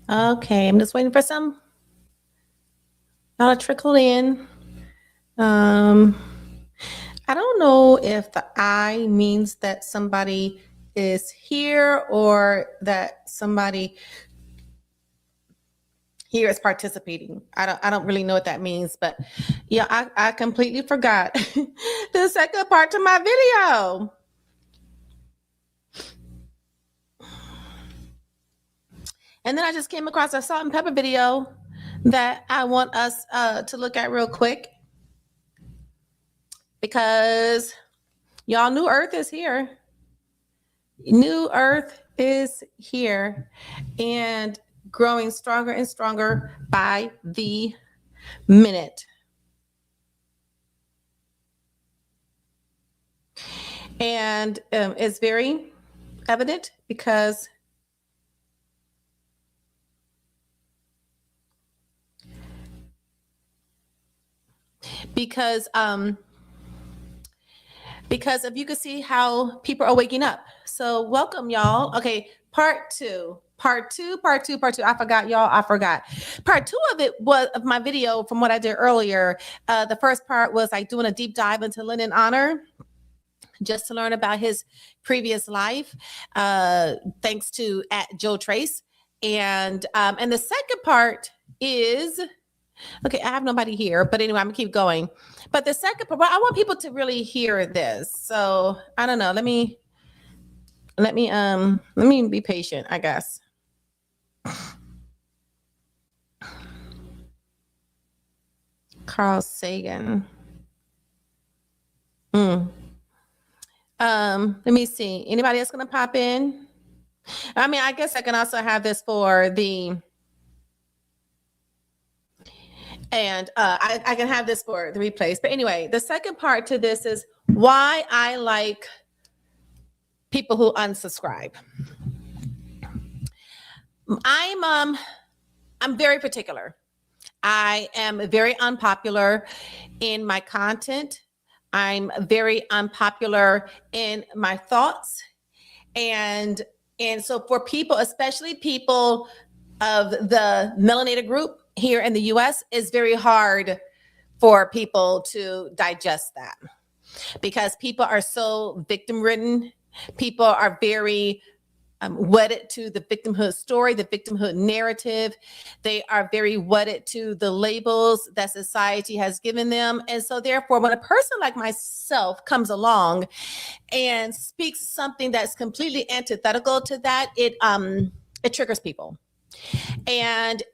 Okay, I'm just waiting for some y'all to trickle in. Um, I don't know if the I means that somebody is here or that somebody here is participating. I don't really know what that means, but yeah, I completely forgot the second part to my video. And then I just came across a salt and pepper video that I want us to look at real quick because y'all, New Earth is here. New Earth is here and growing stronger and stronger by the minute. And it's very evident because because um because if you could see how people are waking up. So welcome y'all. Okay, part two. Part two. I forgot, y'all. I forgot. Part two of it was of my video from what I did earlier. The first part was like doing a deep dive into Lennon Honor, just to learn about his previous life, thanks to at Joe Trace. And the second part is okay. I have nobody here, but anyway, I'm gonna keep going. But the second part, I want people to really hear this. So I don't know. Let me be patient, I guess. Carl Sagan. Let me see. Anybody else gonna pop in? I mean, I guess I can also have this for the and I can have this for the replays. But anyway, the second part to this is why I like people who unsubscribe. I'm very particular. I am very unpopular in my content. I'm very unpopular in my thoughts. And so for people, especially people of the melanated group here in the US, it's very hard for people to digest that because people are so victim ridden. People are very wedded to the victimhood story, the victimhood narrative. They are very wedded to the labels that society has given them. And so therefore, when a person like myself comes along and speaks something that's completely antithetical to that, it triggers people.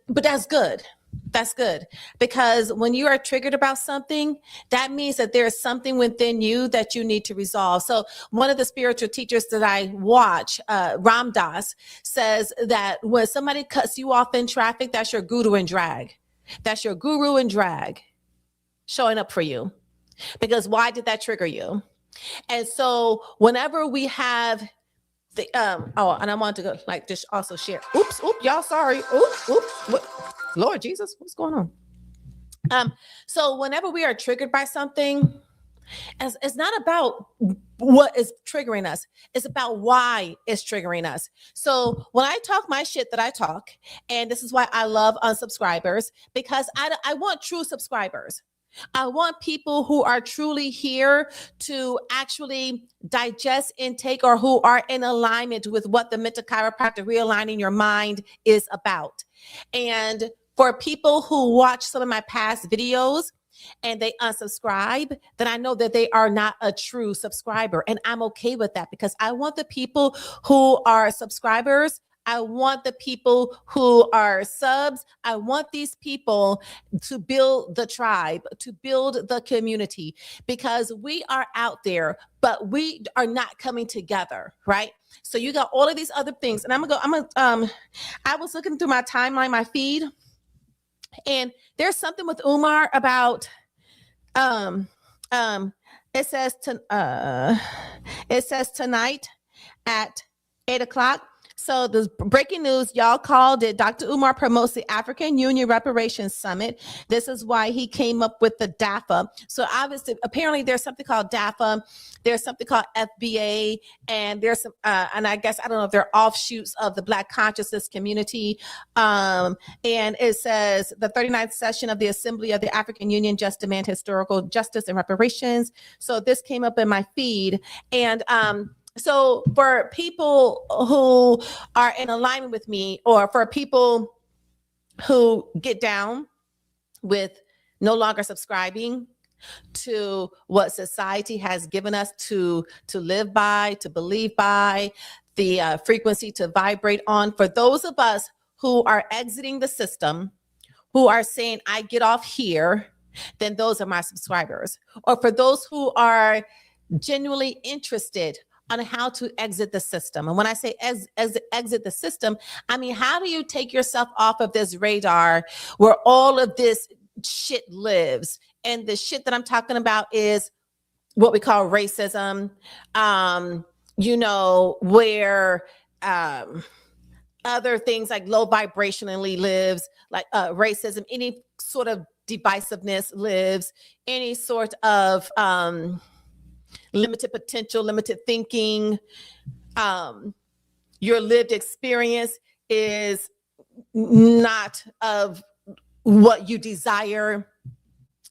But that's good. That's good because when you are triggered about something, that means that there is something within you that you need to resolve. So one of the spiritual teachers that I watch, Ram Dass, says that when somebody cuts you off in traffic, that's your guru in drag. That's your guru in drag showing up for you. Because why did that trigger you? And so whenever we have the and I want to go like just also share. Oops, y'all, sorry. Oops. What? Lord Jesus, what's going on? So whenever we are triggered by something, it's not about what is triggering us. It's about why it's triggering us. So when I talk my shit that I talk, and this is why I love unsubscribers, because I want true subscribers. I want people who are truly here to actually digest, intake, or who are in alignment with what the mental chiropractic realigning your mind is about. And for people who watch some of my past videos and they unsubscribe, then I know that they are not a true subscriber. And I'm okay with that because I want the people who are subscribers, I want the people who are subs, I want these people to build the tribe, to build the community, because we are out there, but we are not coming together, right? So you got all of these other things. And I was looking through my timeline, my feed, and there's something with Umar about it says tonight at 8 o'clock. So the breaking news, y'all called it. Dr. Umar promotes the African Union Reparations Summit. This is why he came up with the DAFA. So obviously, apparently there's something called DAFA. There's something called FBA, and there's some, and I guess, I don't know if they're offshoots of the Black consciousness community. And it says the 39th session of the Assembly of the African Union just demand historical justice and reparations. So this came up in my feed. And, so for people who are in alignment with me, or for people who get down with no longer subscribing to what society has given us to live by, to believe by, the frequency to vibrate on, for those of us who are exiting the system, who are saying, I get off here, then those are my subscribers. Or for those who are genuinely interested on how to exit the system. And when I say exit the system, I mean, how do you take yourself off of this radar where all of this shit lives? And the shit that I'm talking about is what we call racism, where other things like low vibrationally lives, like racism, any sort of divisiveness lives, any sort of limited potential, limited thinking. Your lived experience is not of what you desire.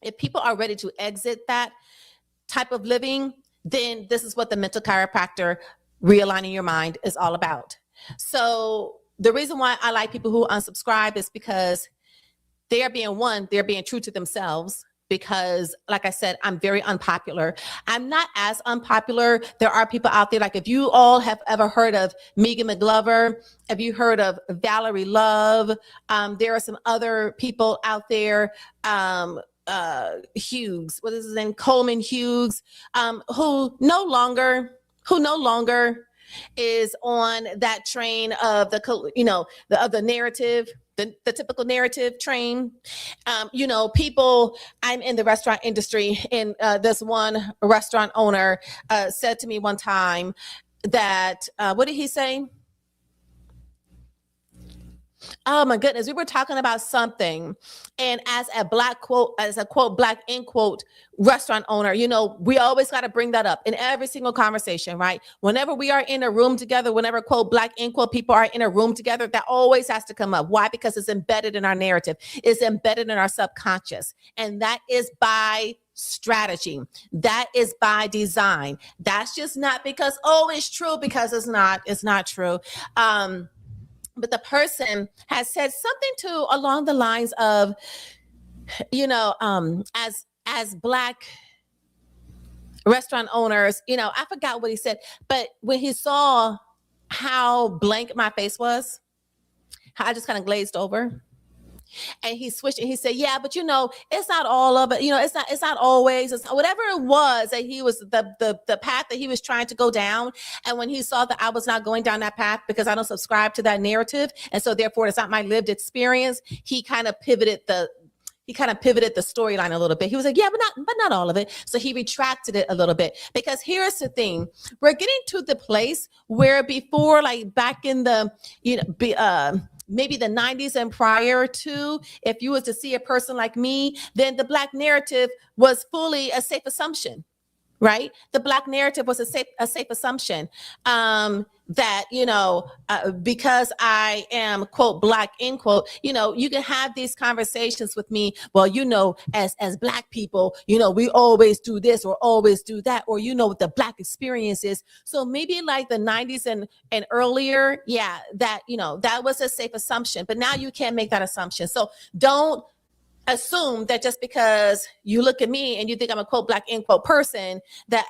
If people are ready to exit that type of living, then this is what the mental chiropractor realigning your mind is all about. So the reason why I like people who unsubscribe is because they're being true to themselves. Because like I said, I'm very unpopular. I'm not as unpopular. There are people out there, like if you all have ever heard of Megan McGlover, have you heard of Valerie Love? There are some other people out there, Hughes, what is his name? Coleman Hughes, who no longer is on that train of the narrative, the typical narrative train. People, I'm in the restaurant industry, and this one restaurant owner said to me one time that, what did he say? Oh my goodness, we were talking about something, and as a quote black end quote restaurant owner, we always got to bring that up in every single conversation, right? Whenever we are in a room together, whenever quote black end quote people are in a room together, that always has to come up. Why? Because it's embedded in our narrative, it's embedded in our subconscious, and that is by strategy. That is by design. That's just not because, it's true, because it's not true. But the person has said something along the lines of, as Black restaurant owners, I forgot what he said, but when he saw how blank my face was, how I just kind of glazed over. And he switched and he said, yeah, but it's not all of it. It's not always, it's whatever it was that he was, the path that he was trying to go down. And when he saw that I was not going down that path because I don't subscribe to that narrative, and so therefore it's not my lived experience, he kind of pivoted the storyline a little bit. He was like, yeah, but not all of it. So he retracted it a little bit, because here's the thing. We're getting to the place where before, like back in the, maybe the 90s and prior to, if you was to see a person like me, then the Black narrative was fully a safe assumption, right? The Black narrative was a safe assumption, that, because I am quote Black end quote, you can have these conversations with me. Well, as Black people, we always do this or always do that, or what the Black experience is. So maybe like the 90s and earlier, yeah, that that was a safe assumption. But now you can't make that assumption. So don't assume that just because you look at me and you think I'm a quote Black end quote person, that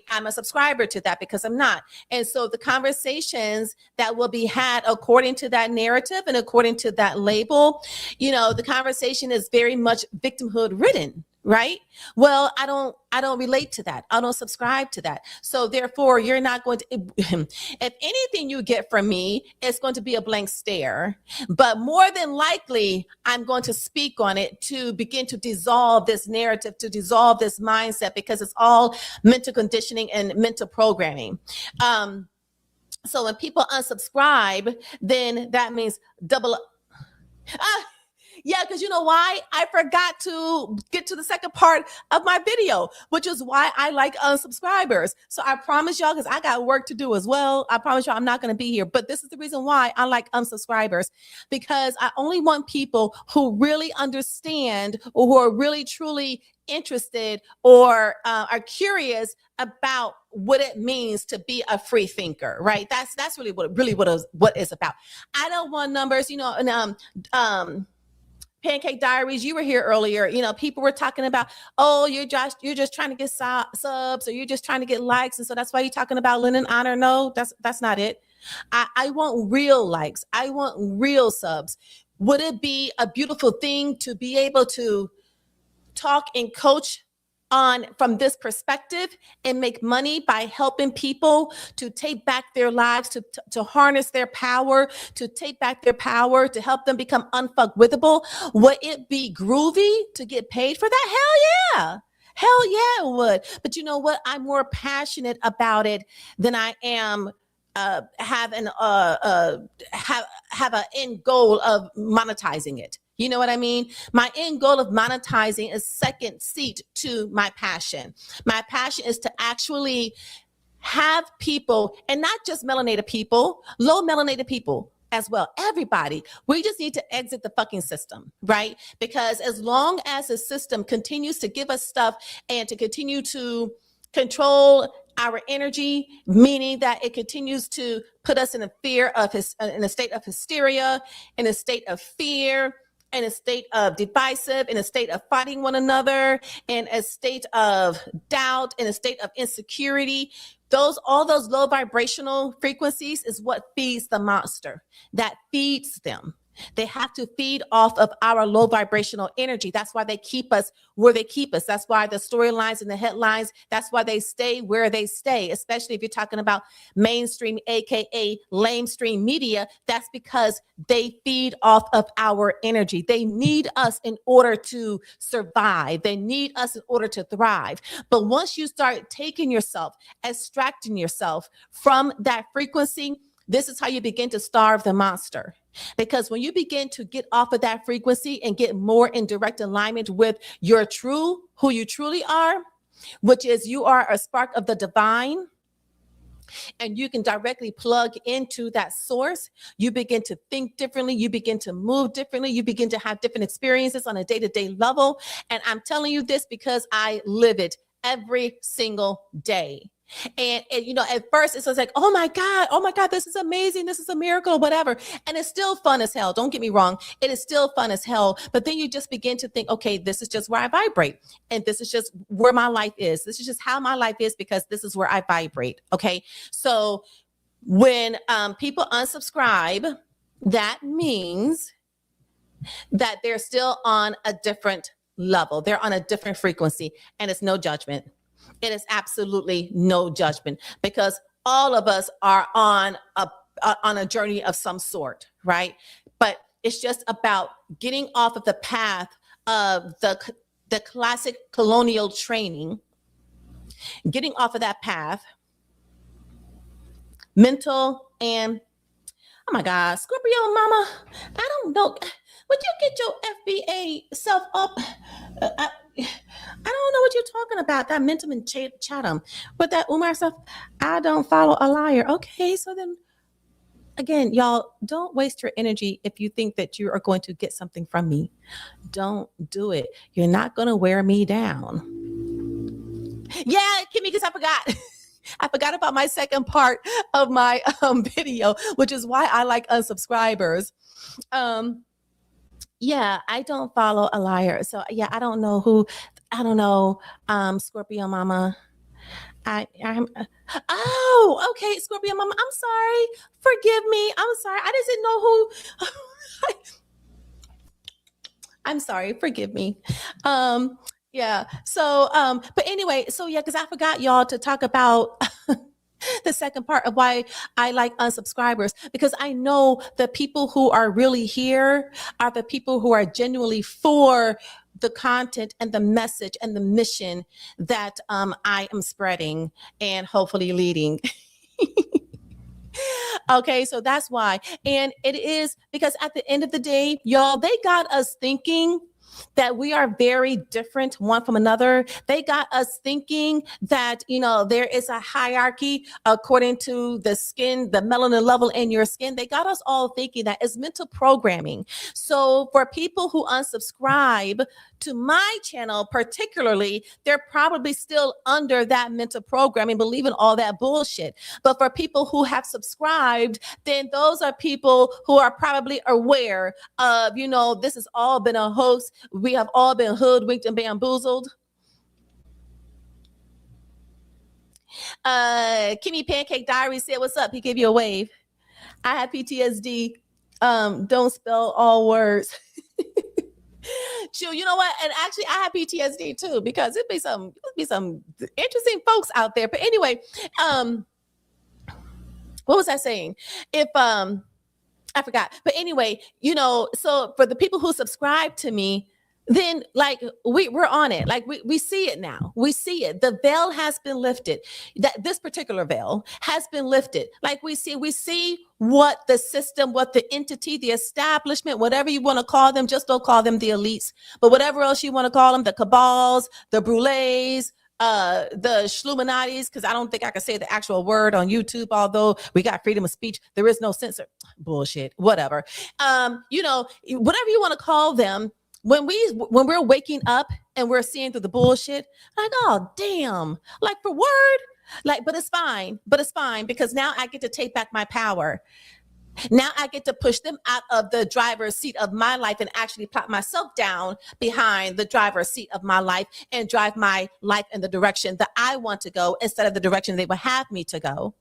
I'm a subscriber to that, because I'm not. And so the conversations that will be had according to that narrative and according to that label, the conversation is very much victimhood ridden, right? Well, I don't relate to that. I don't subscribe to that. So therefore, you're not going to, if anything you get from me, it's going to be a blank stare. But more than likely, I'm going to speak on it to begin to dissolve this narrative, to dissolve this mindset, because it's all mental conditioning and mental programming. So when people unsubscribe, then that means double. Ah, yeah, because you know why? I forgot to get to the second part of my video, which is why I like unsubscribers. So I promise y'all, because I got work to do as well. I promise y'all I'm not going to be here. But this is the reason why I like unsubscribers, because I only want people who really understand or who are really truly interested or are curious about what it means to be a free thinker, right? That's what it's about. I don't want numbers, and Pancake Diaries, you were here earlier. People were talking about, oh, you're just trying to get subs, or you're just trying to get likes, and so that's why you're talking about linen honor. No, that's not it. I want real likes. I want real subs. Would it be a beautiful thing to be able to talk and coach on from this perspective and make money by helping people to take back their lives, to harness their power, to take back their power, to help them become unfuckwithable? Would it be groovy to get paid for that? Hell yeah. Hell yeah, it would. But you know what? I'm more passionate about it than I am have an end goal of monetizing it. You know what I mean? My end goal of monetizing is second seat to my passion. My passion is to actually have people, and not just melanated people, low melanated people as well. Everybody. We just need to exit the fucking system, right? Because as long as the system continues to give us stuff and to continue to control our energy, meaning that it continues to put us in in a state of hysteria, in a state of fear, in a state of divisive, in a state of fighting one another, in a state of doubt, in a state of insecurity. All those low vibrational frequencies is what feeds the monster. That feeds them. They have to feed off of our low vibrational energy. That's why they keep us where they keep us. That's why the storylines and the headlines, that's why they stay where they stay, especially if you're talking about mainstream, AKA lamestream media. That's because they feed off of our energy. They need us in order to survive. They need us in order to thrive. But once you start taking yourself, extracting yourself from that frequency, this is how you begin to starve the monster. Because when you begin to get off of that frequency and get more in direct alignment with who you truly are, which is you are a spark of the divine, and you can directly plug into that source, you begin to think differently, you begin to move differently, you begin to have different experiences on a day-to-day level. And I'm telling you this because I live it every single day. And at first it's just like, oh my God, this is amazing, this is a miracle, whatever. And it's still fun as hell. Don't get me wrong. It is still fun as hell. But then you just begin to think, okay, this is just where I vibrate. And this is just where my life is. This is just how my life is because this is where I vibrate. Okay. So when people unsubscribe, that means that they're still on a different level. They're on a different frequency, and it's no judgment. It is absolutely no judgment because all of us are on a journey of some sort, right? But it's just about getting off of the path of the classic colonial training, getting off of that path, mental and, oh my God, Scorpio mama, I don't know. Would you get your FBA self up? I don't know what you're talking about. That Mentum Chatham. But that Umar stuff, I don't follow a liar. Okay, so then again, y'all, don't waste your energy if you think that you are going to get something from me. Don't do it. You're not going to wear me down. Yeah, Kimmy, because I forgot. I forgot about my second part of my video, which is why I like unsubscribers. Yeah, I don't follow a liar. So yeah, I don't know, Scorpio mama. I'm oh, okay, Scorpio mama. I'm sorry. Forgive me. I'm sorry. I just didn't know who I'm sorry, forgive me. Yeah. So but anyway, so yeah, because I forgot y'all to talk about the second part of why I like unsubscribers, because I know the people who are really here are the people who are genuinely for the content and the message and the mission that I am spreading and hopefully leading. Okay, so that's why. And it is because at the end of the day, y'all, they got us thinking that we are very different one from another. They got us thinking that, there is a hierarchy according to the skin, the melanin level in your skin. They got us all thinking that it's mental programming. So for people who unsubscribe to my channel, particularly, they're probably still under that mental programming, believing all that bullshit. But for people who have subscribed, then those are people who are probably aware of, this has all been a hoax. We have all been hoodwinked and bamboozled. Kimmy Pancake Diary said, "What's up?" He gave you a wave. I have PTSD. Don't spell all words. Chill, you know what? And actually, I have PTSD too, because it'd be some interesting folks out there. But anyway, what was I saying? If I forgot. But anyway, so for the people who subscribe to me, then like we're on it. Like we see it now. We see it. The veil has been lifted. That this particular veil has been lifted. Like we see what the system, what the entity, the establishment, whatever you want to call them, just don't call them the elites, but whatever else you want to call them, the cabals, the brules, the Schluminatis, because I don't think I can say the actual word on YouTube, although we got freedom of speech. There is no censor. Bullshit. Whatever. Whatever you want to call them, when we're waking up and we're seeing through the bullshit, like, oh damn, like for word, like, but it's fine because now I get to take back my power. Now I get to push them out of the driver's seat of my life and actually plop myself down behind the driver's seat of my life and drive my life in the direction that I want to go instead of the direction they would have me to go.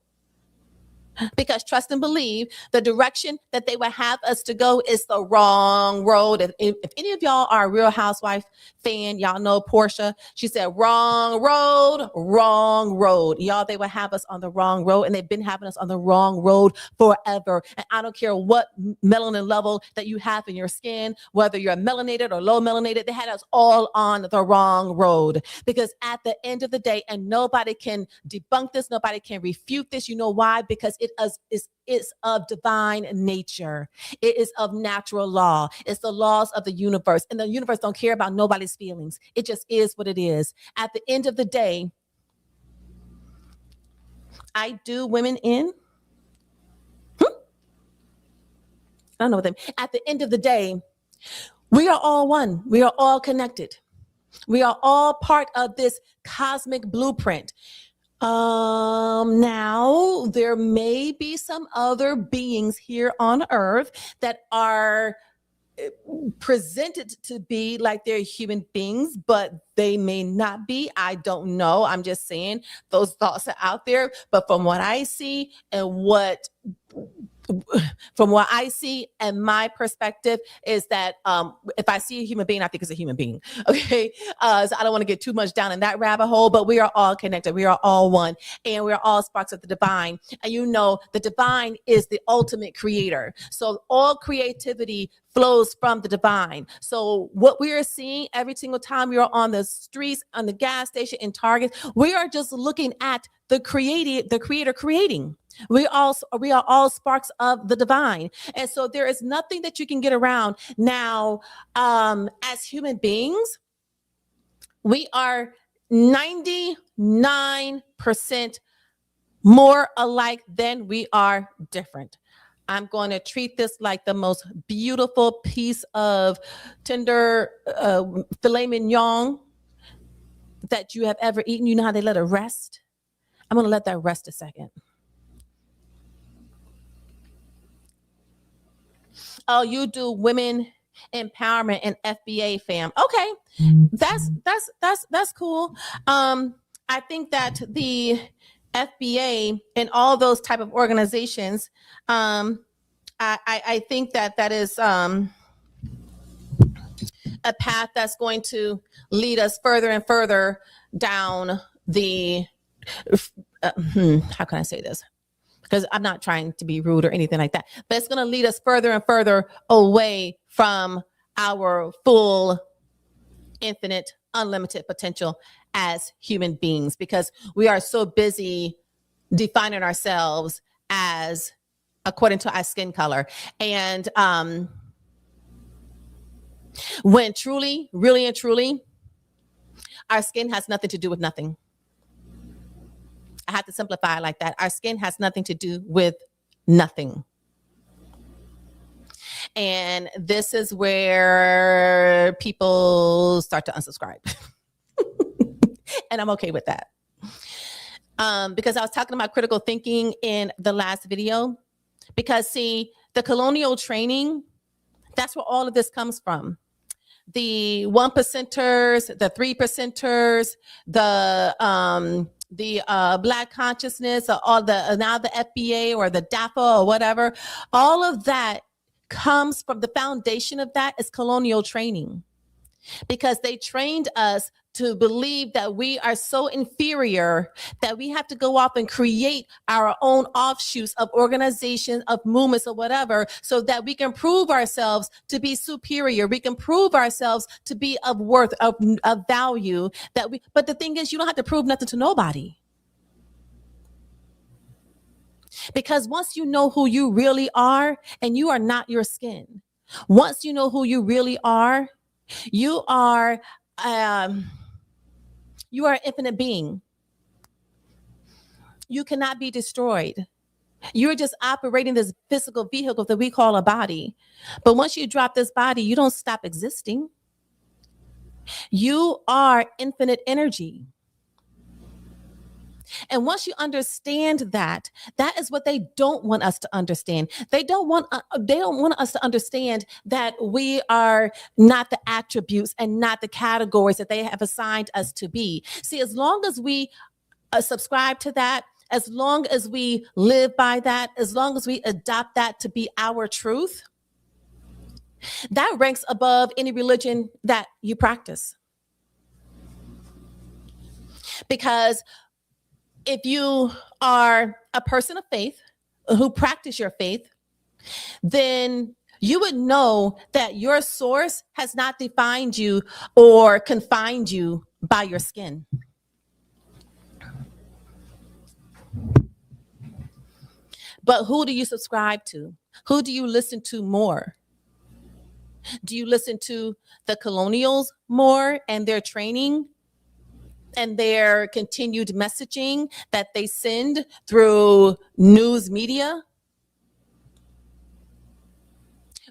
Because trust and believe, the direction that they would have us to go is the wrong road. If any of y'all are a Real Housewife fan, y'all know Portia. She said, wrong road, wrong road. Y'all, they would have us on the wrong road, and they've been having us on the wrong road forever. And I don't care what melanin level that you have in your skin, whether you're melanated or low melanated, they had us all on the wrong road. Because at the end of the day, and nobody can debunk this, nobody can refute this. You know why? Because it is of divine nature. It is of natural law. It's the laws of the universe. And the universe don't care about nobody's feelings. It just is what it is. At the end of the day, I do women in. I don't know what they. At the end of the day, we are all one. We are all connected. We are all part of this cosmic blueprint. Now there may be some other beings here on earth that are presented to be like they're human beings, but they may not be. I don't know. I'm just saying those thoughts are out there. But from what I see and my perspective is that if I see a human being, I think it's a human being. Okay. So I don't want to get too much down in that rabbit hole, but we are all connected. We are all one, and we are all sparks of the divine. And the divine is the ultimate creator. So all creativity flows from the divine. So what we are seeing every single time we are on the streets, on the gas station, in Target, we are just looking at the creator creating. We are all sparks of the divine. And so there is nothing that you can get around. Now, as human beings, we are 99% more alike than we are different. I'm going to treat this like the most beautiful piece of tender filet mignon that you have ever eaten. You know how they let it rest? I'm going to let that rest a second. Oh, you do women empowerment and FBA, fam. Okay. That's cool. I think that the FBA and all those type of organizations, I think that is a path that's going to lead us further and further down the how can I say this? Because I'm not trying to be rude or anything like that, but it's going to lead us further and further away from our full, infinite, unlimited potential as human beings, because we are so busy defining ourselves as according to our skin color. And when truly, really and truly, our skin has nothing to do with nothing. I have to simplify it like that. Our skin has nothing to do with nothing. And this is where people start to unsubscribe. And I'm okay with that. Because I was talking about critical thinking in the last video. Because see, the colonial training, that's where all of this comes from. The 1%ers, the 3%ers, the Black consciousness, all the now the FBA or the DAPA or whatever, all of that comes from the foundation of that is colonial training, because they trained us to believe that we are so inferior that we have to go off and create our own offshoots of organizations, of movements, or whatever, so that we can prove ourselves to be superior. We can prove ourselves to be of worth, of value. But the thing is, you don't have to prove nothing to nobody. Because once you know who you really are, and you are not your skin, once you know who you really are, you are an infinite being. You cannot be destroyed. You're just operating this physical vehicle that we call a body. But once you drop this body, you don't stop existing. You are infinite energy. And once you understand that, that is what they don't want us to understand. They don't want us to understand that we are not the attributes and not the categories that they have assigned us to be. See, as long as we subscribe to that, as long as we live by that, as long as we adopt that to be our truth, that ranks above any religion that you practice. Because if you are a person of faith who practice your faith, then you would know that your source has not defined you or confined you by your skin. But who do you subscribe to? Who do you listen to more? Do you listen to the colonials more and their training and their continued messaging that they send through news media?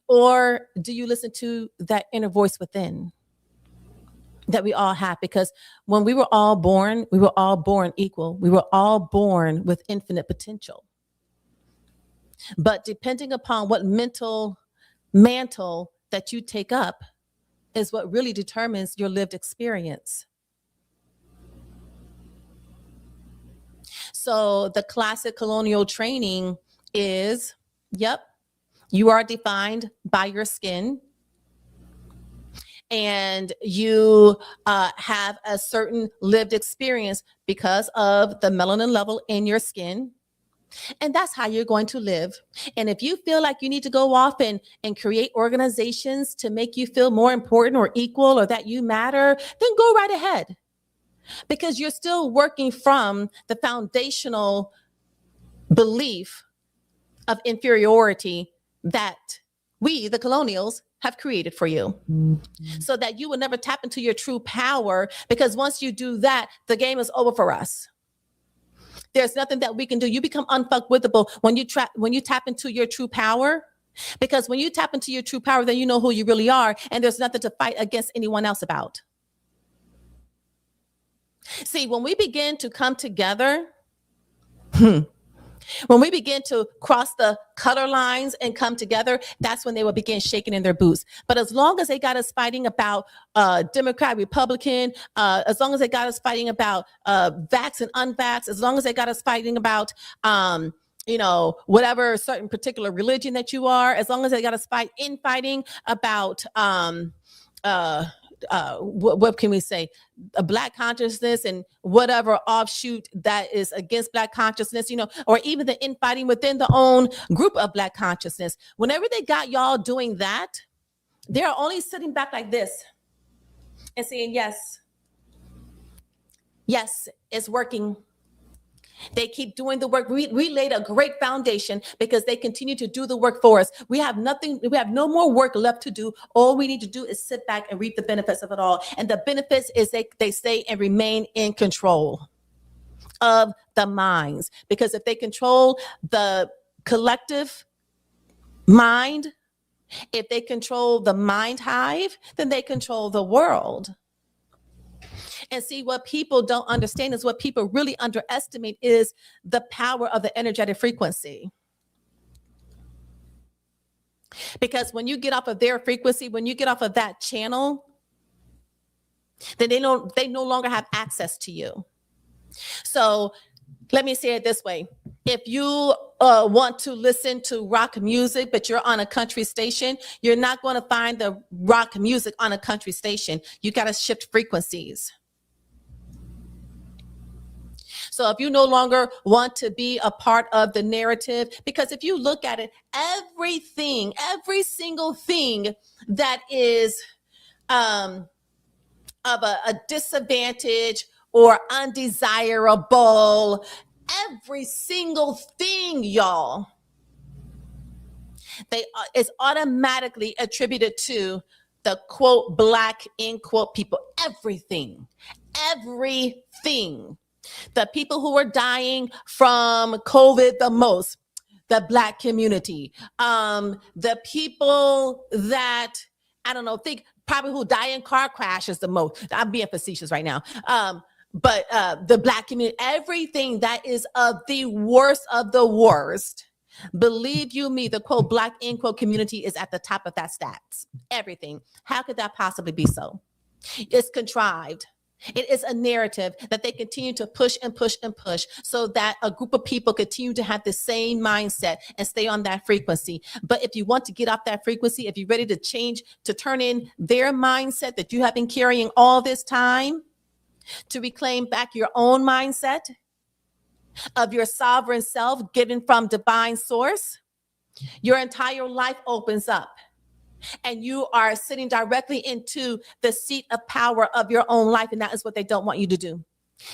Or do you listen to that inner voice within that we all have? Because when we were all born equal. We were all born with infinite potential. But depending upon what mental mantle that you take up is what really determines your lived experience. So the classic colonial training is, yep, you are defined by your skin, and you have a certain lived experience because of the melanin level in your skin. And that's how you're going to live. And if you feel like you need to go off and create organizations to make you feel more important or equal or that you matter, then go right ahead. Because you're still working from the foundational belief of inferiority that we, the colonials, have created for you. So that you will never tap into your true power, because once you do that, the game is over for us. There's nothing that we can do. You become unfuckwithable when you tap into your true power. Because when you tap into your true power, then you know who you really are, and there's nothing to fight against anyone else about. See, when we begin to come together, when we begin to cross the color lines and come together, that's when they will begin shaking in their boots. But as long as they got us fighting about Democrat, Republican, as long as they got us fighting about vax and unvax, as long as they got us fighting about whatever certain particular religion that you are, as long as they got us fighting about what can we say, a Black consciousness and whatever offshoot that is against Black consciousness, or even the infighting within the own group of Black consciousness. Whenever they got y'all doing that, they're only sitting back like this and saying, yes, it's working. They keep doing the work. We laid a great foundation because they continue to do the work for us. We have no more work left to do. All we need to do is sit back and reap the benefits of it all. And the benefits is they stay and remain in control of the minds. Because if they control the collective mind, if they control the mind hive, then they control the world. And see, what people don't understand is what people really underestimate is the power of the energetic frequency. Because when you get off of their frequency, when you get off of that channel, then they no longer have access to you. So let me say it this way. If you want to listen to rock music, but you're on a country station, you're not going to find the rock music on a country station. You got to shift frequencies. So if you no longer want to be a part of the narrative, because if you look at it, every single thing that is of a disadvantage or undesirable, every single thing, y'all, is automatically attributed to the quote black in quote people. Everything. The people who are dying from COVID the most, the black community, the people that, I don't know, think probably who die in car crashes the most. I'm being facetious right now. But the black community, everything that is of the worst, believe you me, the quote black in quote community is at the top of that stats. Everything. How could that possibly be so? It's contrived. It is a narrative that they continue to push and push and push so that a group of people continue to have the same mindset and stay on that frequency. But if you want to get off that frequency, if you're ready to change, to turn in their mindset that you have been carrying all this time, to reclaim back your own mindset of your sovereign self given from divine source, your entire life opens up. And you are sitting directly into the seat of power of your own life. And that is what they don't want you to do.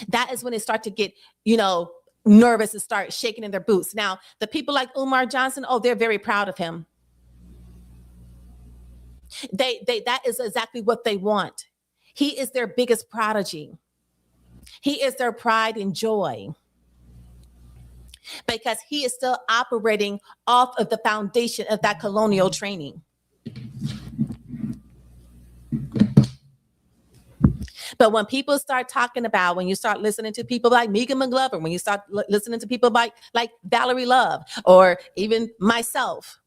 That is when they start to get, nervous and start shaking in their boots. Now, the people like Umar Johnson, they're very proud of him. That is exactly what they want. He is their biggest prodigy. He is their pride and joy. Because he is still operating off of the foundation of that colonial training. But when people start talking about, when you start listening to people like Megan McGlover, when you start listening to people like Valerie Love, or even myself,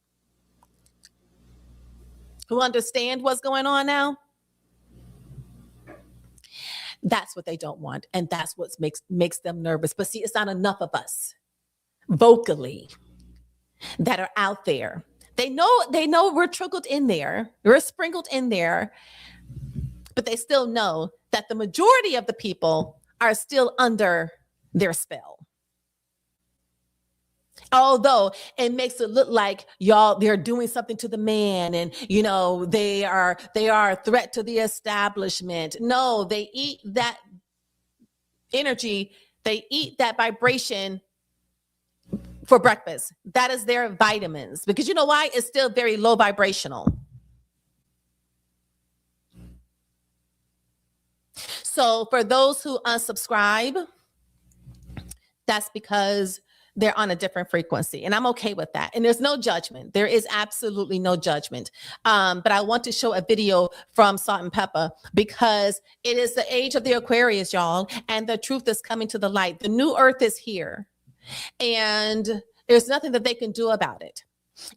who understand what's going on now, that's what they don't want. And that's what makes them nervous. But see, it's not enough of us vocally that are out there. They know we're trickled in there. We're sprinkled in there. But they still know that the majority of the people are still under their spell. Although it makes it look like they're doing something to the man, and they are a threat to the establishment. No, they eat that energy, they eat that vibration for breakfast. That is their vitamins, because you know why? It's still very low vibrational. So for those who unsubscribe, that's because they're on a different frequency, and I'm okay with that. And there's no judgment. There is absolutely no judgment. But I want to show a video from Salt and Pepa, because it is the age of the Aquarius, y'all, and the truth is coming to the light. The new earth is here, and there's nothing that they can do about it.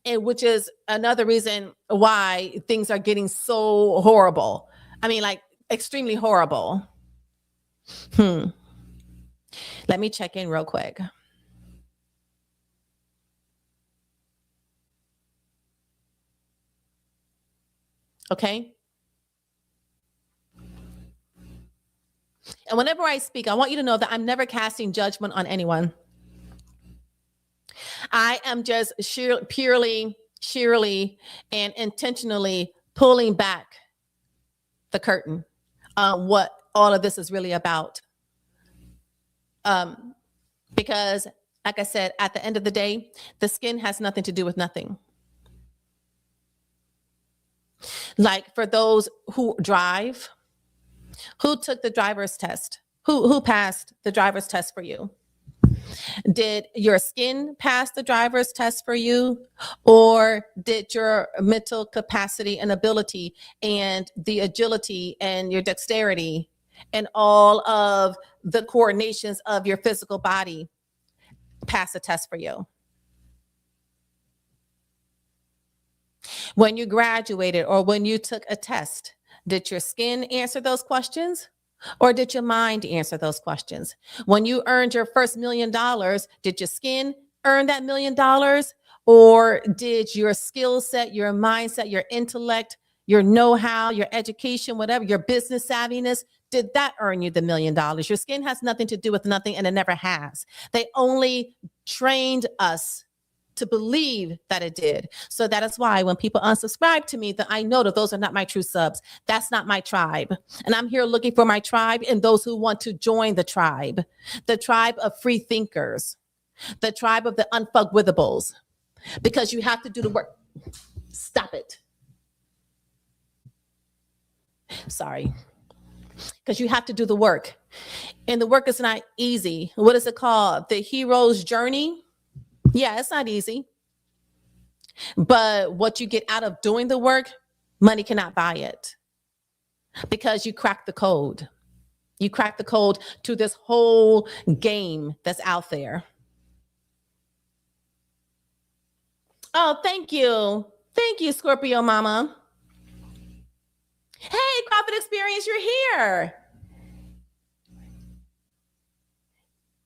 And which is another reason why things are getting so horrible. I mean, like, extremely horrible. Let me check in real quick. Okay. And whenever I speak, I want you to know that I'm never casting judgment on anyone. I am just purely, and intentionally pulling back the curtain on what all of this is really about. Because Because, like I said, at the end of the day, the skin has nothing to do with nothing. Like for those who drive, who took the driver's test? Who passed the driver's test for you? Did your skin pass the driver's test for you? Or did your mental capacity and ability and the agility and your dexterity and all of the coordinations of your physical body pass the test for you? When you graduated or when you took a test, did your skin answer those questions? Or did your mind answer those questions? When you earned your first $1 million, did your skin earn that $1 million? Or did your skill set, your mindset, your intellect, your know-how, your education, whatever, your business savviness, did that earn you the $1 million? Your skin has nothing to do with nothing, and it never has. They only trained us to believe that it did. So that is why when people unsubscribe to me, that I know that those are not my true subs. That's not my tribe. And I'm here looking for my tribe and those who want to join the tribe of free thinkers, the tribe of the unfuckwithables, because you have to do the work. Stop it. Sorry. Because you have to do the work. And the work is not easy. What is it called? The hero's journey. Yeah, it's not easy. But what you get out of doing the work, money cannot buy it, because you crack the code. You crack the code to this whole game that's out there. Oh, thank you. Thank you, Scorpio Mama. Hey, Profit Experience, you're here.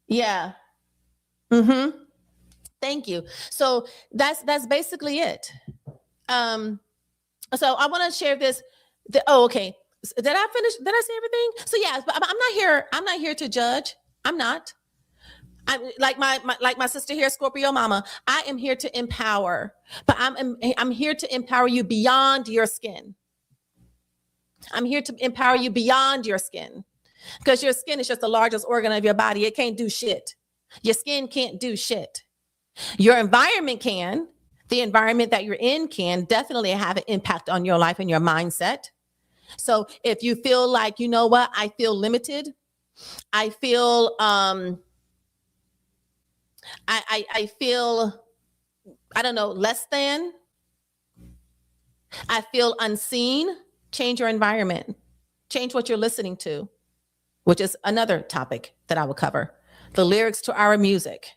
Yeah. Mm-hmm. Thank you. So that's basically it. So I want to share this. Okay. Did I finish? Did I say everything? So yes, but I'm not here. I'm not here to judge. I'm not. I'm like my sister here, Scorpio Mama. I am here to empower, but I'm here to empower you beyond your skin. I'm here to empower you beyond your skin, because your skin is just the largest organ of your body. It can't do shit. Your skin can't do shit. Your environment can. The environment that you're in can definitely have an impact on your life and your mindset. So if you feel like, you know what, I feel limited, I feel I feel, I don't know, less than, I feel unseen, change your environment. Change what you're listening to, which is another topic that I will cover. The lyrics to our music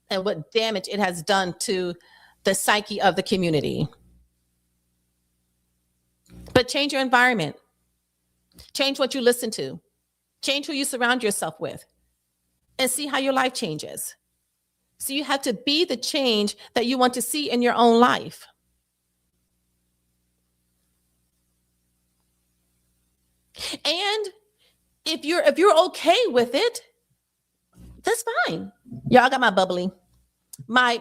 and what damage it has done to the psyche of the community. But change your environment. Change what you listen to. Change who you surround yourself with, and see how your life changes. So you have to be the change that you want to see in your own life. And if you're okay with it, that's fine. Y'all got my bubbly. My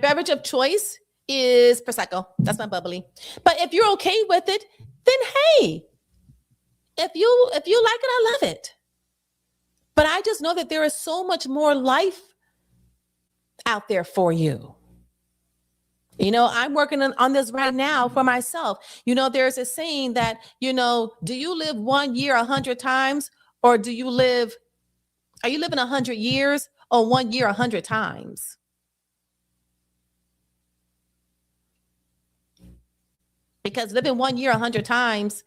beverage of choice is prosecco. That's my bubbly. But if you're okay with it, then hey, if you like it, I love it. But I just know that there is so much more life out there for you. You know, I'm working on this right now for myself. You know, there's a saying that, you know, do you live 1 year 100 times, or are you living 100 years, or 1 year 100 times? Because living 1 year 100 times,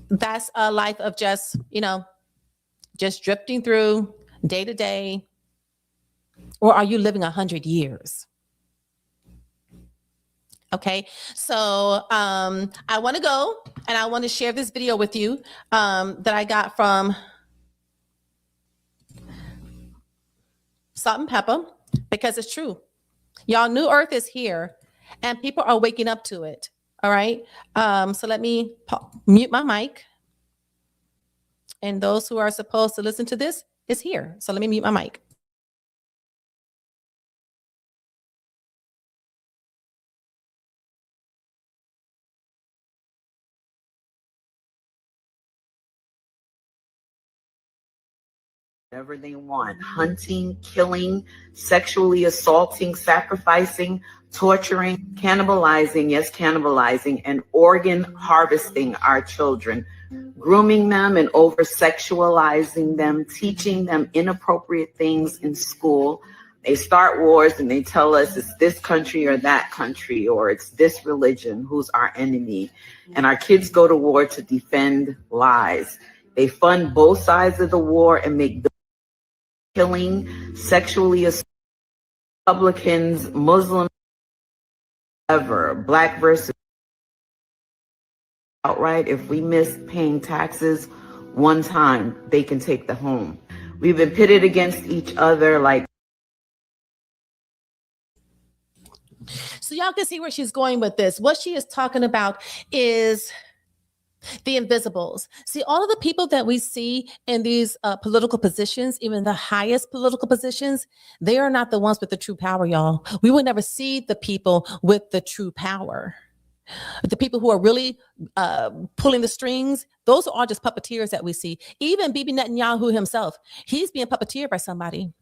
that's a life of just, you know, just drifting through day to day. Or are you living 100 years? Okay, so I want to go and I want to share this video with you that I got from Salt and Pepper, because it's true. Y'all, New Earth is here and people are waking up to it. All right, so let me mute my mic. And those who are supposed to listen to this is here. So let me mute my mic. whatever they want, hunting, killing, sexually assaulting, sacrificing, torturing, cannibalizing, yes, cannibalizing, and organ harvesting our children, grooming them and over sexualizing them, teaching them inappropriate things in school. They start wars and they tell us it's this country or that country, or it's this religion who's our enemy. And our kids go to war to defend lies. They fund both sides of the war and make killing, sexually assaulting, Republicans, Muslims, ever, black versus outright. If we miss paying taxes one time, they can take the home. We've been pitted against each other like. So y'all can see where she's going with this. What she is talking about is the invisibles. See, all of the people that we see in these political positions, even the highest political positions, they are not the ones with the true power, y'all. We will never see the people with the true power. The people who are really pulling the strings, those are all just puppeteers that we see. Even Bibi Netanyahu himself, he's being puppeteered by somebody.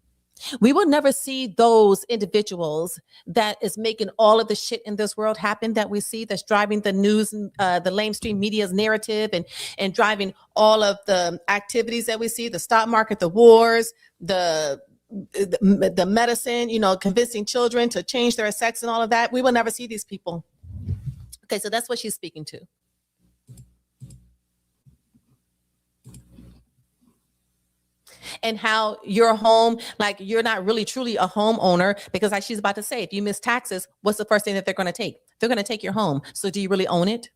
We will never see those individuals that is making all of the shit in this world happen that we see, that's driving the news, the lamestream media's narrative, and driving all of the activities that we see, the stock market, the wars, the medicine, convincing children to change their sex and all of that. We will never see these people. Okay, so that's what she's speaking to. And how your home, like you're not really truly a homeowner, because like she's about to say, if you miss taxes, what's the first thing that they're going to take? They're going to take your home. So do you really own it?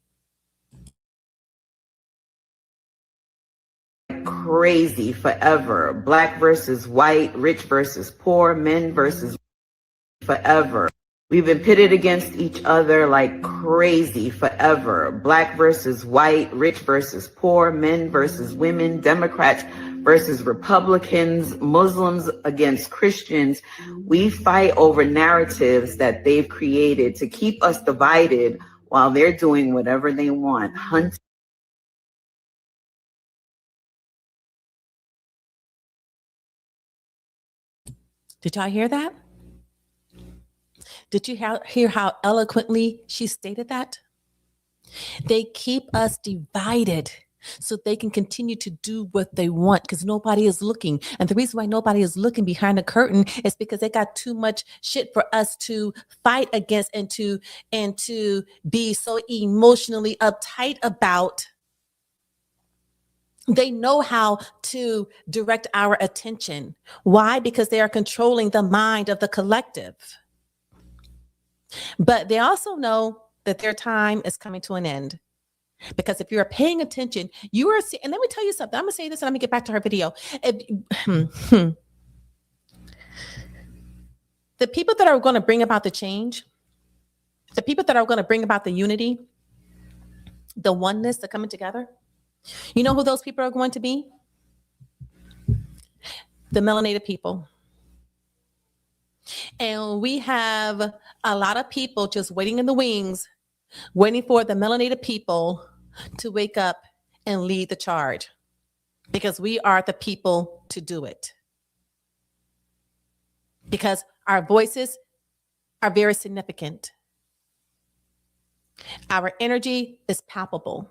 Crazy forever. Black versus white, rich versus poor, men versus forever. We've been pitted against each other like crazy forever. Black versus white, rich versus poor, men versus women, Democrats versus Republicans, Muslims against Christians. We fight over narratives that they've created to keep us divided while they're doing whatever they want. Hunting. Did y'all hear that? Did you hear how eloquently she stated that? They keep us divided so they can continue to do what they want because nobody is looking. And the reason why nobody is looking behind the curtain is because they got too much shit for us to fight against and to be so emotionally uptight about. They know how to direct our attention. Why? Because they are controlling the mind of the collective. But they also know that their time is coming to an end. Because if you're paying attention, you are seeing, and let me tell you something. I'm going to say this and let me get back to her video. The people that are going to bring about the change, the people that are going to bring about the unity, the oneness, the coming together, you know who those people are going to be? The melanated people. And we have a lot of people just waiting in the wings, waiting for the melanated people to wake up and lead the charge, because we are the people to do it. Because our voices are very significant. Our energy is palpable,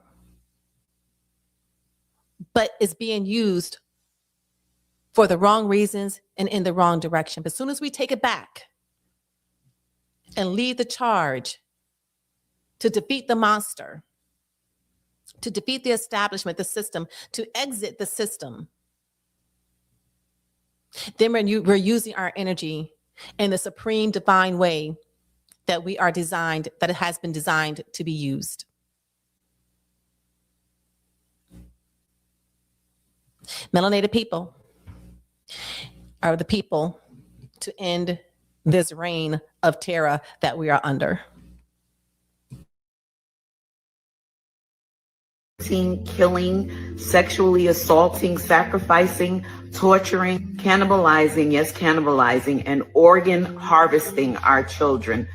but it's being used for the wrong reasons and in the wrong direction. But as soon as we take it back and lead the charge to defeat the monster, to defeat the establishment, the system, to exit the system, then we're using our energy in the supreme divine way that we are designed, that it has been designed to be used. Melanated people are the people to end this reign of terror that we are under. Killing, sexually assaulting, sacrificing, torturing, cannibalizing, yes, cannibalizing, and organ harvesting our children,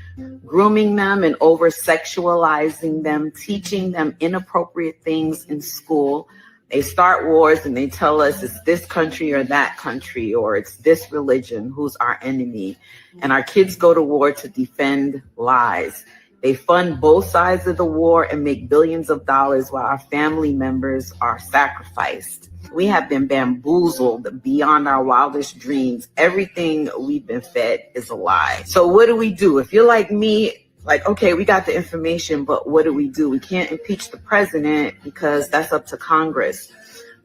grooming them and over sexualizing them, teaching them inappropriate things in school, They start wars and they tell us it's this country or that country, or it's this religion who's our enemy. And our kids go to war to defend lies. They fund both sides of the war and make billions of dollars while our family members are sacrificed. We have been bamboozled beyond our wildest dreams. Everything we've been fed is a lie. So what do? If you're like me, like, okay, we got the information, but what do? We can't impeach the president because that's up to Congress.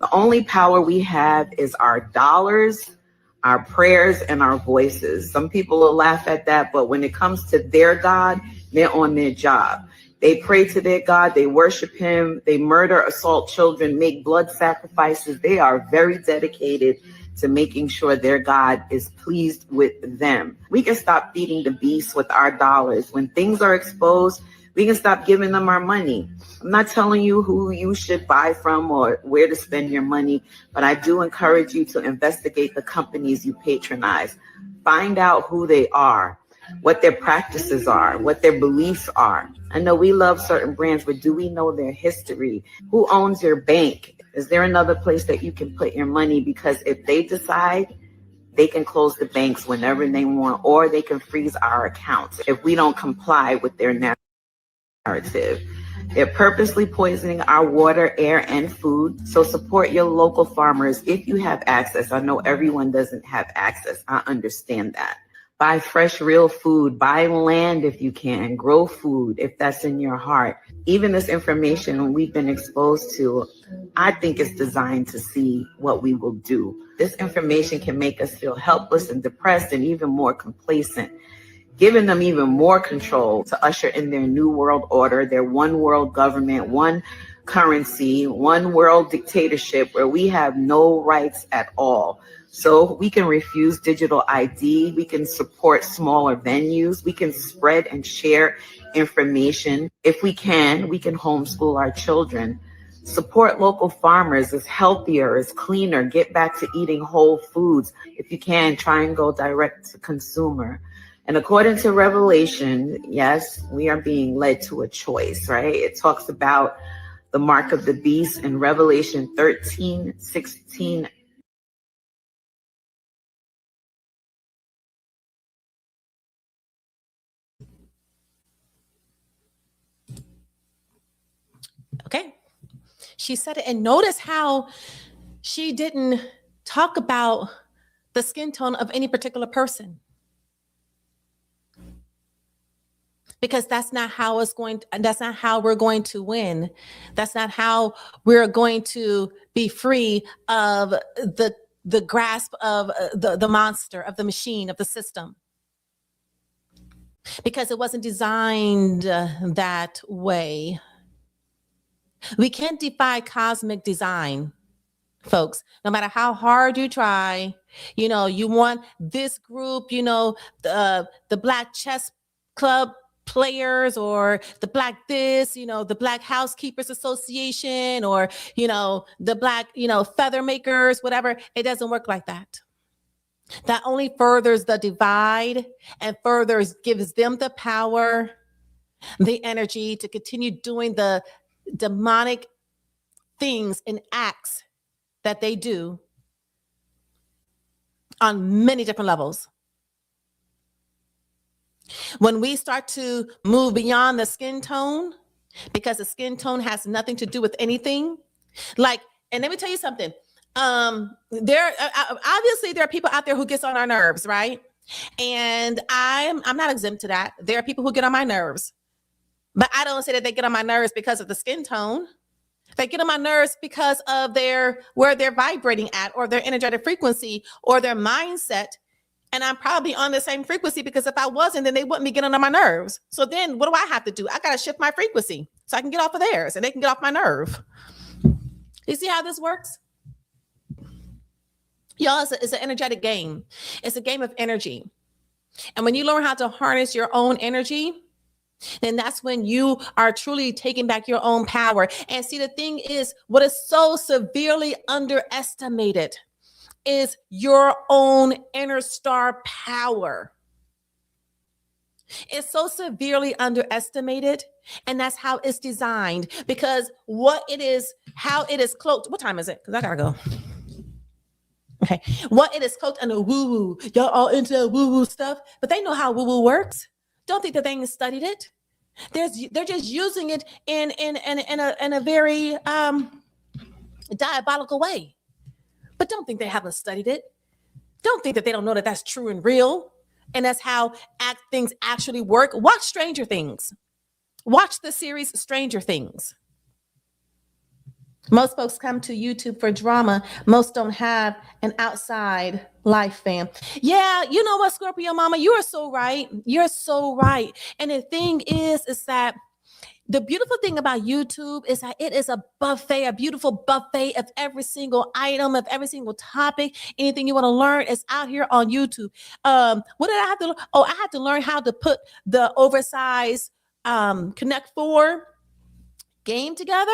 The only power we have is our dollars, our prayers, and our voices. Some people will laugh at that, but when it comes to their God, they're on their job. They pray to their God, they worship him, they murder, assault children, make blood sacrifices. They are very dedicated to making sure their God is pleased with them. We can stop feeding the beast with our dollars. When things are exposed, we can stop giving them our money. I'm not telling you who you should buy from or where to spend your money, but I do encourage you to investigate the companies you patronize. Find out who they are, what their practices are, what their beliefs are. I know we love certain brands, but do we know their history? Who owns your bank? Is there another place that you can put your money? Because if they decide, they can close the banks whenever they want, or they can freeze our accounts if we don't comply with their narrative. They're purposely poisoning our water, air, and food. So support your local farmers if you have access. I know everyone doesn't have access. I understand that. Buy fresh, real food. Buy land if you can. Grow food if that's in your heart. Even this information we've been exposed to, I think it's designed to see what we will do. This information can make us feel helpless and depressed and even more complacent, giving them even more control to usher in their new world order, their one world government, one currency, one world dictatorship where we have no rights at all. So we can refuse digital ID, we can support smaller venues, we can spread and share information. If we can homeschool our children. Support local farmers. It's healthier, it's cleaner. Get back to eating whole foods. If you can, try and go direct to consumer. And according to Revelation, yes, we are being led to a choice, right? It talks about the mark of the beast in Revelation 13:16. Okay. She said it. And notice how she didn't talk about the skin tone of any particular person. Because that's not how that's not how we're going to win. That's not how we're going to be free of the grasp of the monster, of the machine, of the system. Because it wasn't designed that way. We can't defy cosmic design, folks. No matter how hard you try, you want this group, the Black Chess Club players, or the Black this, the Black Housekeepers Association, or, the Black, feather makers, whatever. It doesn't work like that. That only furthers the divide and gives them the power, the energy to continue doing the demonic things and acts that they do on many different levels. When we start to move beyond the skin tone, because the skin tone has nothing to do with anything, and let me tell you something. There obviously there are people out there who gets on our nerves, right? And I'm not exempt to that. There are people who get on my nerves, but I don't say that they get on my nerves because of the skin tone. They get on my nerves because of where they're vibrating at, or their energetic frequency, or their mindset. And I'm probably on the same frequency, because if I wasn't, then they wouldn't be getting on my nerves. So then what do I have to do? I got to shift my frequency so I can get off of theirs and they can get off my nerve. You see how this works? Y'all, it's an energetic game. It's a game of energy. And when you learn how to harness your own energy, then that's when you are truly taking back your own power. And see, the thing is, what is so severely underestimated is your own inner star power. It's so severely underestimated, and that's how it's designed, because what it is, how it is cloaked. What time is it? Because I gotta go. Okay. What it is cloaked under woo-woo. Y'all all into that woo-woo stuff, but they know how woo-woo works. Don't think that they ain't studied it. They're just using it in a very diabolical way. But don't think they haven't studied it. Don't think that they don't know that that's true and real, and that's how things actually work. Watch Stranger Things. Watch the series Stranger Things. Most folks come to YouTube for drama. Most don't have an outside life, fam. Yeah, you know what, Scorpio Mama? You are so right. You're so right. And the thing is that the beautiful thing about YouTube is that it is a buffet, a beautiful buffet of every single item, of every single topic. Anything you want to learn is out here on YouTube. What did I have to? Oh, I had to learn how to put the oversized Connect 4 game together.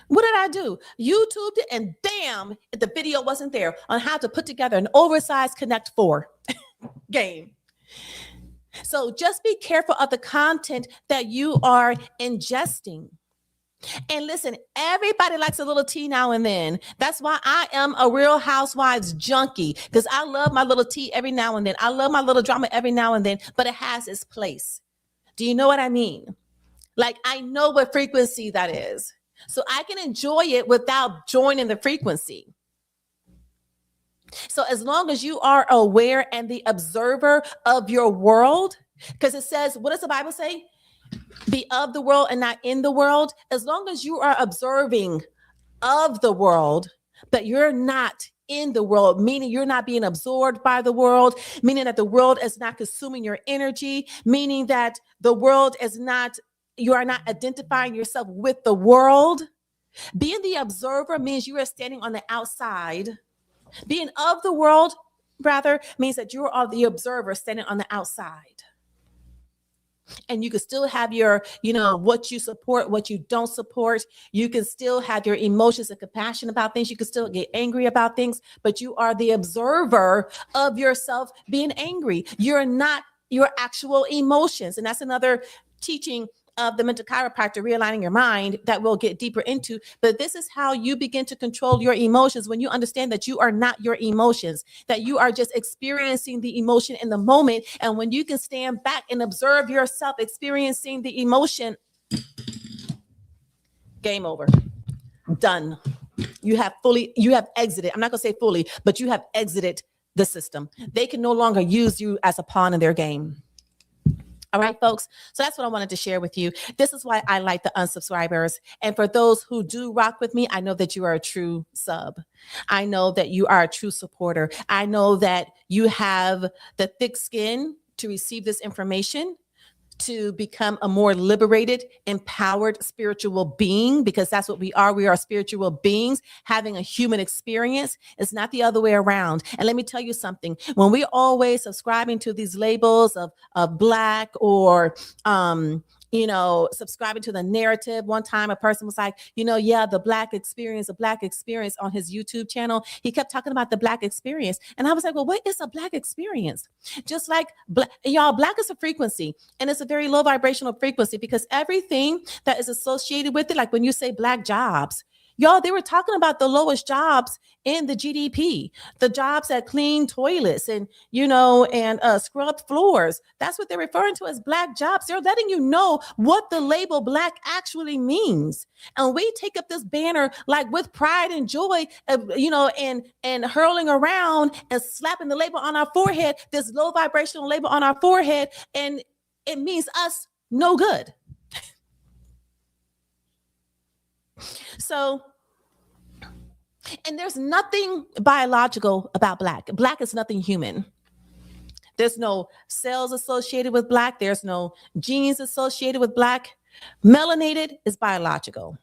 What did I do? YouTubed it, and damn, the video wasn't there on how to put together an oversized Connect 4 game. So just be careful of the content that you are ingesting. And listen, everybody likes a little tea now and then. That's why I am a Real Housewives junkie, because I love my little tea every now and then. I love my little drama every now and then, but it has its place. Do you know what I mean? Like, I know what frequency that is, so I can enjoy it without joining the frequency. So as long as you are aware and the observer of your world, because it says, what does the Bible say? Be of the world and not in the world. As long as you are observing of the world, but you're not in the world, meaning you're not being absorbed by the world, meaning that the world is not consuming your energy, meaning that the world is not, you are not identifying yourself with the world. Being the observer means you are standing on the outside. Being of the world, rather, means that you are the observer standing on the outside. And you can still have your, what you support, what you don't support. You can still have your emotions and compassion about things. You can still get angry about things, but you are the observer of yourself being angry. You're not your actual emotions. And that's another teaching of the mental chiropractor, realigning your mind, that we'll get deeper into. But this is how you begin to control your emotions, when you understand that you are not your emotions, that you are just experiencing the emotion in the moment. And when you can stand back and observe yourself experiencing the emotion, game over, done. You have exited. I'm not going to say fully, but you have exited the system. They can no longer use you as a pawn in their game. All right, folks. So that's what I wanted to share with you. This is why I like the unsubscribers. And for those who do rock with me, I know that you are a true sub. I know that you are a true supporter. I know that you have the thick skin to receive this information, to become a more liberated, empowered spiritual being, because that's what we are. We are spiritual beings having a human experience. It's not the other way around. And let me tell you something. When we're always subscribing to these labels of Black or, subscribing to the narrative. One time a person was like, the Black experience on his YouTube channel. He kept talking about the Black experience. And I was like, well, what is a Black experience? Just like Black is a frequency, and it's a very low vibrational frequency, because everything that is associated with it, like when you say Black jobs, y'all, they were talking about the lowest jobs in the GDP, the jobs that clean toilets and scrub floors. That's what they're referring to as Black jobs. They're letting you know what the label Black actually means. And we take up this banner like with pride and joy, and hurling around and slapping the label on our forehead, this low vibrational label on our forehead, and it means us no good. So, and there's nothing biological about Black. Black is nothing human. There's no cells associated with Black. There's no genes associated with Black. Melanated is biological.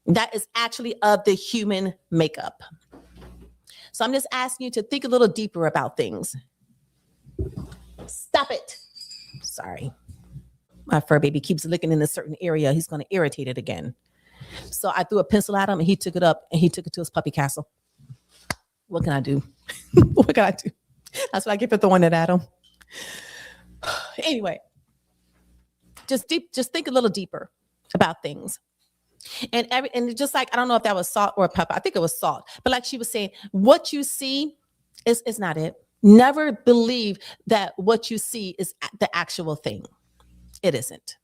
That is actually of the human makeup. So I'm just asking you to think a little deeper about things. Stop it. Sorry. My fur baby keeps licking in a certain area. He's going to irritate it again. So I threw a pencil at him, and he took it up, and he took it to his puppy castle. What can I do? What can I do? That's what I get for throwing it at him. Anyway, just think a little deeper about things. And just like, I don't know if that was salt or pepper. I think it was salt. But like she was saying, what you see is not it. Never believe that what you see is the actual thing. It isn't.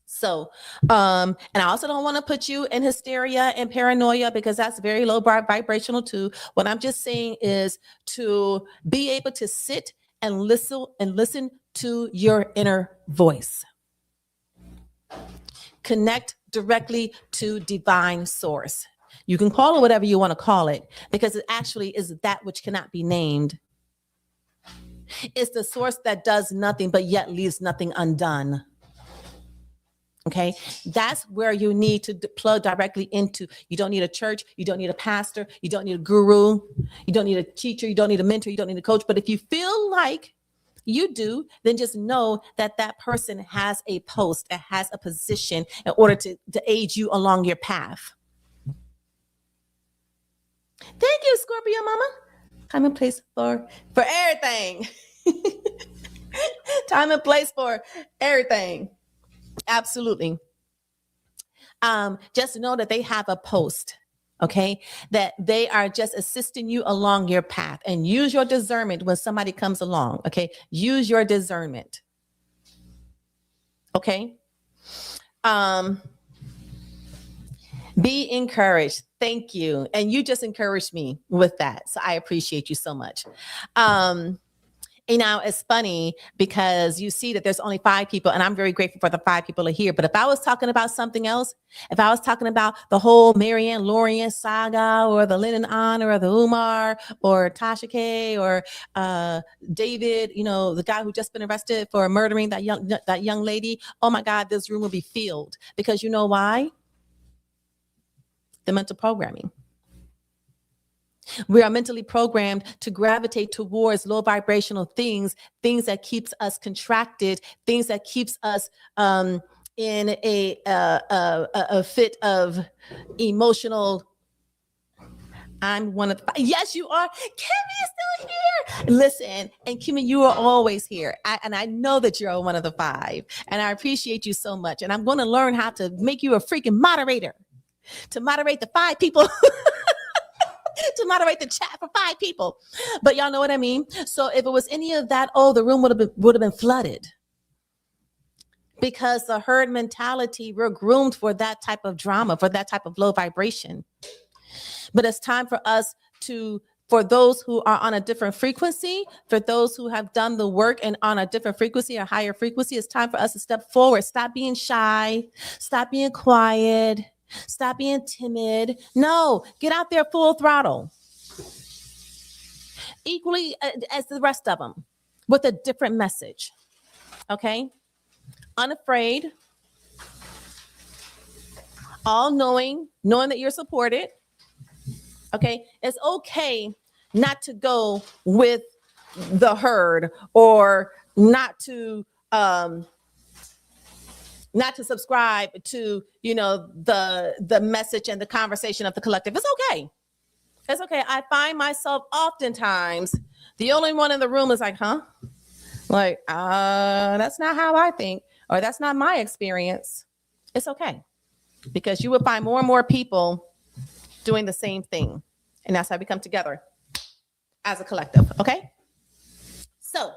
So, and I also don't want to put you in hysteria and paranoia, because that's very low vibrational too. What I'm just saying is to be able to sit and listen to your inner voice. Connect directly to divine source. You can call it whatever you want to call it, because it actually is that which cannot be named. It's the source that does nothing, but yet leaves nothing undone. Okay, that's where you need to plug directly into. You don't need a church. You don't need a pastor. You don't need a guru. You don't need a teacher. You don't need a mentor. You don't need a coach. But if you feel like you do, then just know that that person has a post, it has a position in order to aid you along your path. Thank you, Scorpio Mama. Time and place for everything. Time and place for everything. Absolutely. Just know that they have a post, okay? That they are just assisting you along your path, and use your discernment when somebody comes along, okay? Use your discernment. Okay? Be encouraged. Thank you. And you just encouraged me with that. So I appreciate you so much. And now it's funny because you see that there's only 5 people, and I'm very grateful for the 5 people are here. But if I was talking about something else, if I was talking about the whole Marianne Lorien saga, or the Lennon Honor, or the Umar, or Tasha K, or David, the guy who just been arrested for murdering that young lady, oh my God, this room will be filled. Because you know why? The mental programming. We are mentally programmed to gravitate towards low vibrational things that keeps us contracted, things that keeps us in a fit of emotional. I'm one of the, yes, you are. Kimmy is still here. Listen, and Kimmy, you are always here. And I know that you're one of the 5, and I appreciate you so much. And I'm going to learn how to make you a freaking moderator, to moderate the 5 people. To moderate the chat for 5 people. But y'all know what I mean? So if it was any of that, the room would have been flooded. Because the herd mentality, we're groomed for that type of drama, for that type of low vibration. But it's time for us for those who are on a different frequency, for those who have done the work and on a different frequency, a higher frequency, it's time for us to step forward. Stop being shy. Stop being quiet. Stop being timid. No, get out there full throttle. Equally as the rest of them, with a different message. Okay? Unafraid. All knowing that you're supported. Okay? It's okay not to go with the herd, or not to subscribe to, the message and the conversation of the collective. It's okay. It's okay. I find myself oftentimes the only one in the room is like, huh? Like, that's not how I think, or that's not my experience. It's okay. Because you will find more and more people doing the same thing. And that's how we come together as a collective. Okay. So,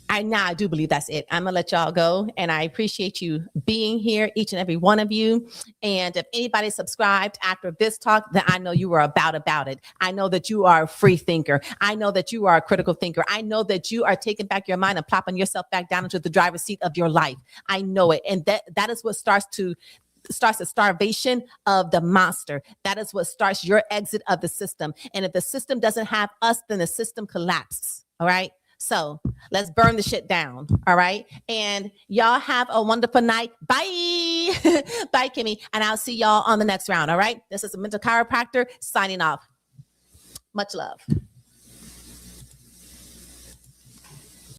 I do believe that's it. I'm going to let y'all go. And I appreciate you being here, each and every one of you. And if anybody subscribed after this talk, then I know you are about it. I know that you are a free thinker. I know that you are a critical thinker. I know that you are taking back your mind and plopping yourself back down into the driver's seat of your life. I know it. And that is what starts the starvation of the monster. That is what starts your exit of the system. And if the system doesn't have us, then the system collapses. All right. So let's burn the shit down. All right. And y'all have a wonderful night. Bye. Bye, Kimmy. And I'll see y'all on the next round. All right. This is a mental chiropractor signing off. Much love.